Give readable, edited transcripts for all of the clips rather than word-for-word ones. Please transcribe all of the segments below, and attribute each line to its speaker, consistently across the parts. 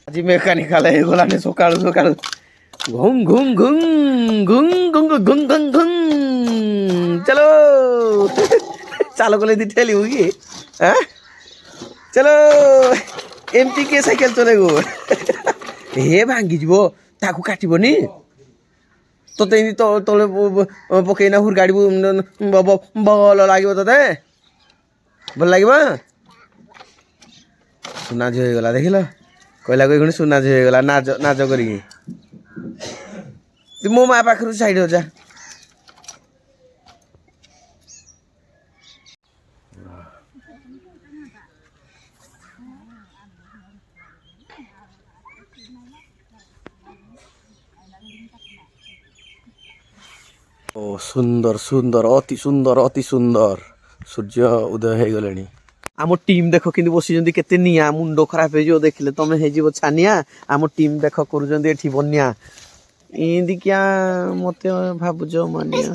Speaker 1: আজি মেকানিকাল হয়ে গলানি সকাল সকাল ঘুম ঘুম ঘুম ঘুম ঘুম ঘুম ঘুম ঘুম চলো চালু করে দি ঠেলি কি হ্যাঁ চলো এমটি কে সাইকেল চলে গো হে ভাঙ্গি যাব তাকে কাটবনি তোতে তলে পকাই না হুর গাড়ি ভাল লাগবে তোতে ভাল লাগবে ସୁନା ଝିଅ ହେଇଗଲା ଦେଖିଲ କହିଲା କହି ସୁନା ଝିଅ ହେଇଗଲା ନାଚ ନାଚ କରିକି ମୋ ମା ପାଖରୁ ସାଇଡ୍ ho ଯା ଓ ସୁନ୍ଦର ସୁନ୍ଦର ଅତି ସୁନ୍ଦର ସୂର୍ଯ୍ୟ ଉଦୟ ହେଇଗଲେଣି आम टीम देख कि बसी केते निया मुंड खराब हो देखिले तुम हो छानिया आम टीम देख कर बनिया इदी क्या मत भावुज मानिया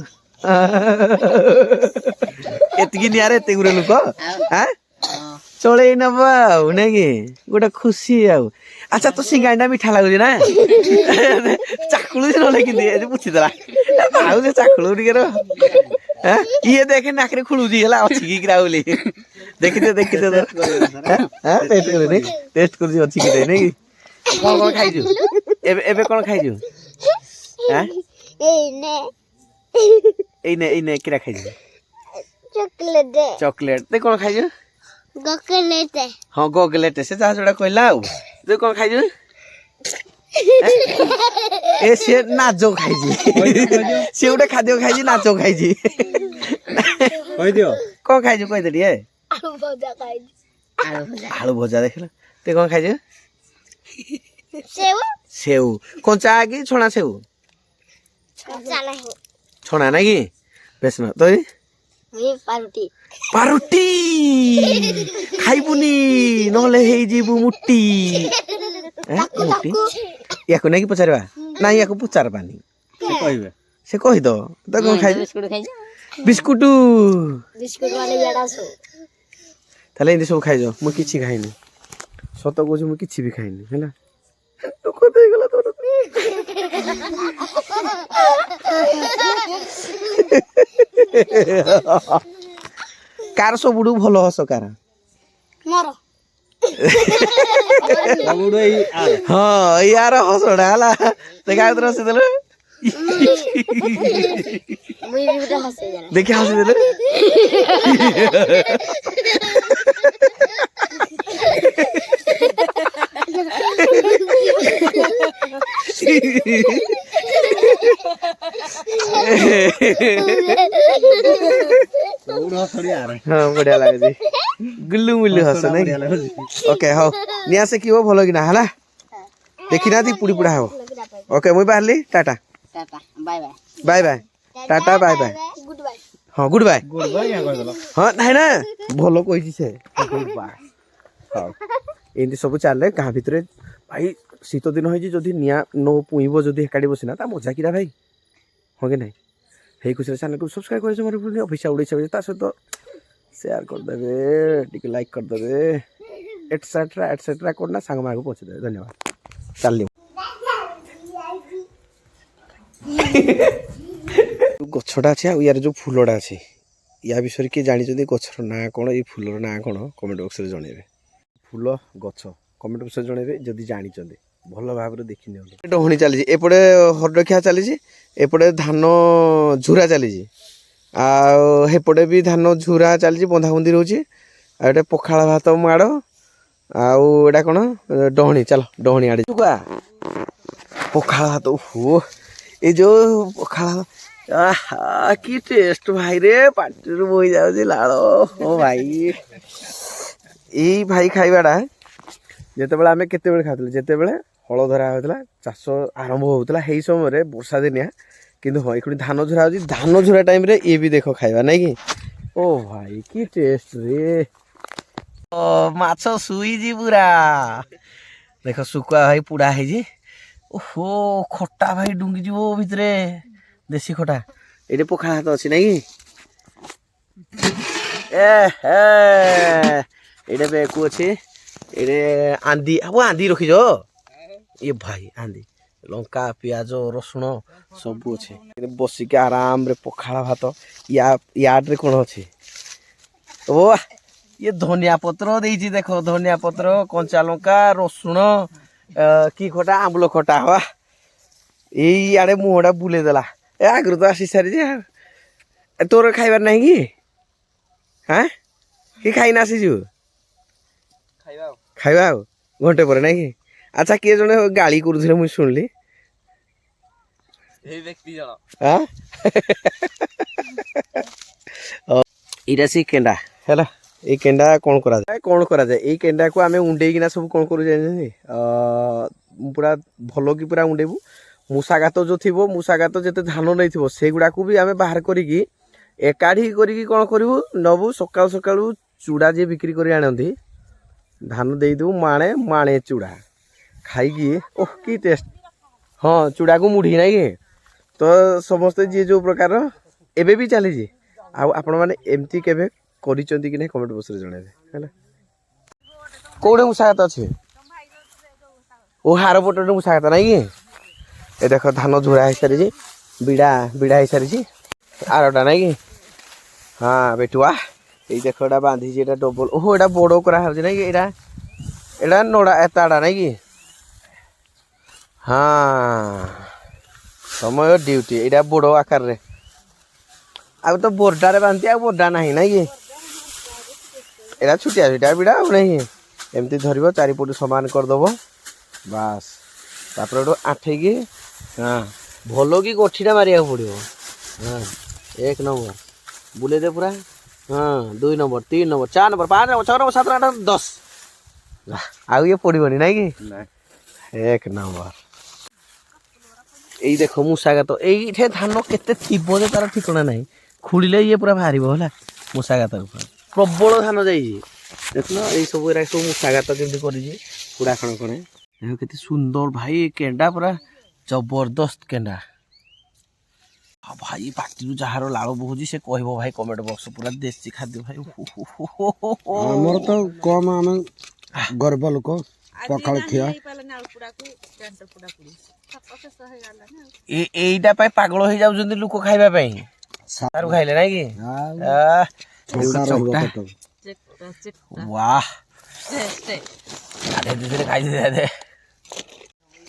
Speaker 1: एतिकी निया रे एते गुरे लोक हाँ चले नबा ना कि गोटे खुशी अच्छा तो सिंगाड़ा मीठा लगुच ना चाकुलू ना पूछीदेला से चाकुलू टे ये देखे नाक खुलुची है अच्छी कि बोली देखते देखते टेस्ट कर अच्छी कि नहीं कौन कौन खाइजु एबे कौन खाइजु हां एने किरा खाइजु चॉकलेट ते कौन खाइजु गॉकलेट हां गॉकलेट से जा जोड़ा कहला ते कौन खाइजु ए से नाचो खाइजी से उठे खाद्य खाइजी नाचो खाइजी कह दियो कौन खाइजु कह दे आलू भजा खाइजी आलू भजा देखला ते कौन खाइजु सेव सेव कंचा की छोना सेव छोना ना कि बेस न तो पारुटी पारुटी खाइबुनी नले हे जीबु मुट्टी मुट्टी याको नहीं पचारबा ना याको पचारबानी से कहबे से कहि दो त कोन खाइ बिस्कुट खाइ बिस्कुट बिस्कुट वाले बेडा सो ताले इन्दे सब खाइ जो म किछि खाइनी सत को म किछि भी खाइनी हैला तो को दे गेला तोर कार सबुडू भलो हस कार मोर हाँ यार हसड़ा है देखा हसी देले देखिए हसी देले हाँ बढ़िया लगे गुल्लू मुल्लू हस नहीं ओके हाँ निया से कियो भलो कि ना हला देखि ना दी पुड़ी पुड़ा हो ओके मुई बाहरली tata tata bye bye bye bye tata bye bye good bye हां गुड बाय या कह देलो हां नाही ना भलो कहि से गुड बाय हां एंदी सब चाले कहा भितरे भाई शीत दिन होई जदी निया नो पुइबो जदी हेकाडी बसिना ता मजा किरा भाई हो के नहीं हे कुछ चैनल को सब्सक्राइब कर मोर ऑफिशियल उड़ीसा ता सहित शेयर कर देबे टिक लाइक कर देबे एटसेट्रा करना संग मार को पहुंच दे धन्यवाद चलियो गछडा अछि यार जो फूलडा अछि या विषय के जानि जदी गछर ना कोन ए फूलर ना कोन कमेंट बॉक्स रे जणेबे फूल गछ कमेंट बॉक्स रे जणेबे जदी जानि चंदे भल भाव रे देखि नियो डोहणी चली एपटे हरडखिया चली एपटे धान झुरा चली आपटे भी धान झुरा चली बंधाबंधी रोचे आटे पखाड़ भात माड़ आटा कौन डहणी चल डहणी आड़े पखाड़ भात हो ये जो पखाड़ कि टेस्ट भाई रे पार्टी बोई जाऊँ लाड़ ओ भाई यही भाई खाइबाटा जिते बड़े आम केत खाते जिते बड़े हल धरा होता चाष आरंभ होता है समय वर्षा दिनिया किंतु हाँ ये धान झुरा हो धान झुरा टाइम रे ये भी देख खाइबा नहीं कि ओ भाई कि टेस्ट रे ओ माछ सुईजी पूरा देख सुकुआ भाई पुड़ा है ओहो खटा भाई डुंगी जीव भितरे देसी खटा ये पखाड़ हाथ अच्छी नहीं ये बेकु अच्छे ये आंधी वो आंधी रखीज ये भाई आंदी लंका पियाज रसुण सब अच्छे बसिक आराम रे पखाला भात याद कौन अच्छे ओ ये धनिया पत्र देइछि देखो धनिया पत्र कंचा लंका रसुण की खटा आंबुल खटा हवा यही आड़े मुहटा बुले देला ए आगु तो आसी सारी तोर खाइबार नहीं कि हाँ कि खाई ना आसीजु खाइबा घंटे पर नहीं कि अच्छा किए जने गाड़ी करूथिले मुई सुनली ए व्यक्ति जण हां इरा सी केंडा हैला ए केंडा कोन करा जाए ए केंडा को आमे उंडे किना सब कोन करू जाने पूरा भलो की पूरा उंडेबू मूषागात जो थिबो मूषागात जते धान नै थिबो सेगुडा को भी आमे बाहर करिकी एकाठी करिकी कोन करिवु नबु सकाळ सकाळ चूड़ा जे बिक्री करी आनंदी धान दे दू माणे माणे चूड़ा खाई ओह की टेस्ट हाँ चूड़ा को मुढ़ी ना कि तो समस्ते जी जो प्रकार एबे भी चली आपण मैंने एमती केबे करिसंती कि नहीं कमेंट बॉक्स रे जणाइबे हैला कोडे मुसागत अछि ओ हार पटो मुसागत नाही कि ए देखो धान झुरा है सारी जी बिड़ा बिड़ा है सारी जी आरटा नाही कि हाँ बेटुआ ए देखो एटा बांधी जी एटा डबल ओहो एटा बड़ो करा हो नाही कि एटा एटा नोडा एताडा नाही कि हाँ समय ड्यूटी एटा बड़ो आकार रे अब तो बोर्डारे बांधती आ बोर्डा नहीं ना कि एटा छुटिया छुटिया बिड़ा आ नहीं एमती धरब चारिपट समान करदेव बास तापर आठे की हाँ भल की गोठीटा मारिया पड़ो हाँ 1 नंबर बुले दे पूरा हाँ 2 number 3 number 4 number 5 number 6 number 7 number 8 10 आउ ये पड़ोनी ना कि 1 नंबर यही देख मूषागात ये धान केते थीबो जे तार ठिकना नहीं खुड़िले ये पूरा बाहर है मूषागात प्रबल धान जाइए देखना यही सब सब मूषागात जमी करा खण खणे के सुंदर भाई केंडा पूरा जबरदस्त केंडा हाँ भाई पार्टी जार लाल बोहुजी से कहब भाई कमेंट बॉक्स पूरा देसी खाद्य भाई
Speaker 2: हमर तो कम आम गर्व लोक पखाल खिया
Speaker 1: एटा पागल हो जाउछन्ती लोक खाइबा पई सारू खाइले ना कि वाह दे दे खाइ दे दे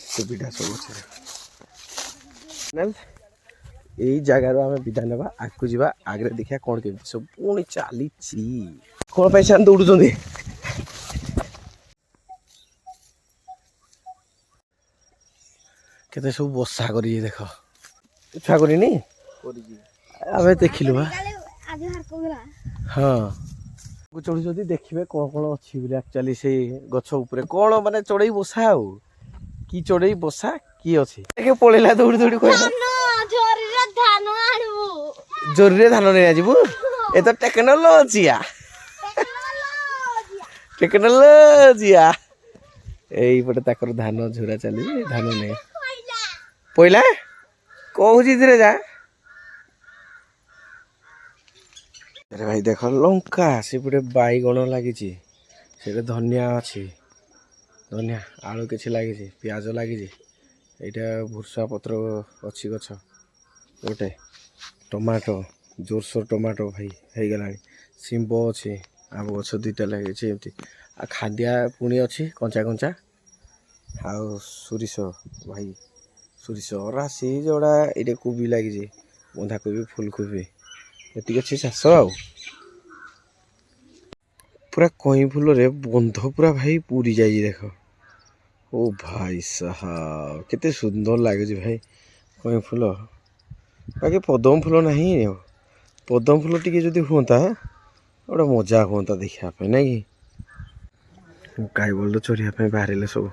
Speaker 1: सुविधा सब यही जगार आम विदा ना आगे जावा आगे देखा कौन के सब पुणी चली कौन पैसा दौड़ुं केते सब बसा कर देख छुआ करनी आम देखिलु हाँ चढ़ुच्च देखिए कौन कौन अच्छी एक्चुअली से गछ उपरे कौन माने चढ़ई बसा आउ कि चढ़ई बसा कि अच्छे पलैला दौड़ी दौड़ी कह जोरी धान नहीं आजबू ए तो टेक्नोलोजिया टेक्नोलोजिया यहीपटे ताकर धान झुरा चली धान नहीं पहला कहूँ धीरे जा अरे भाई देख लंका सेपटे बैगण लगी धनिया अच्छी धनिया आलू किसी लगी पियाज लगी भूर्सा पत्र अच्छी गछ गोटे टमाटो जोरसोर टमाटो भाई हो गला शिंब अच्छे आम गछ 2टा लगे एमती आ खादिया पुणी अच्छी कंचा कंचा आउ सोरिष भाई सोरिष राशि जोड़ा ये कोबी लगी बंधाकोबी फुलकोबी ये अच्छी चाष आ पूरा कई फूल रे बंध पूरा भाई पूरी जाइए देख ओ भाई साहब केते सुंदर लगे भाई कई फूल बाकी पदम फूल नहीं पदम फूल टी जदि हाँ गोटे मजा हाँ देखापी ना कि गाई बलद चढ़ापी बाहर सब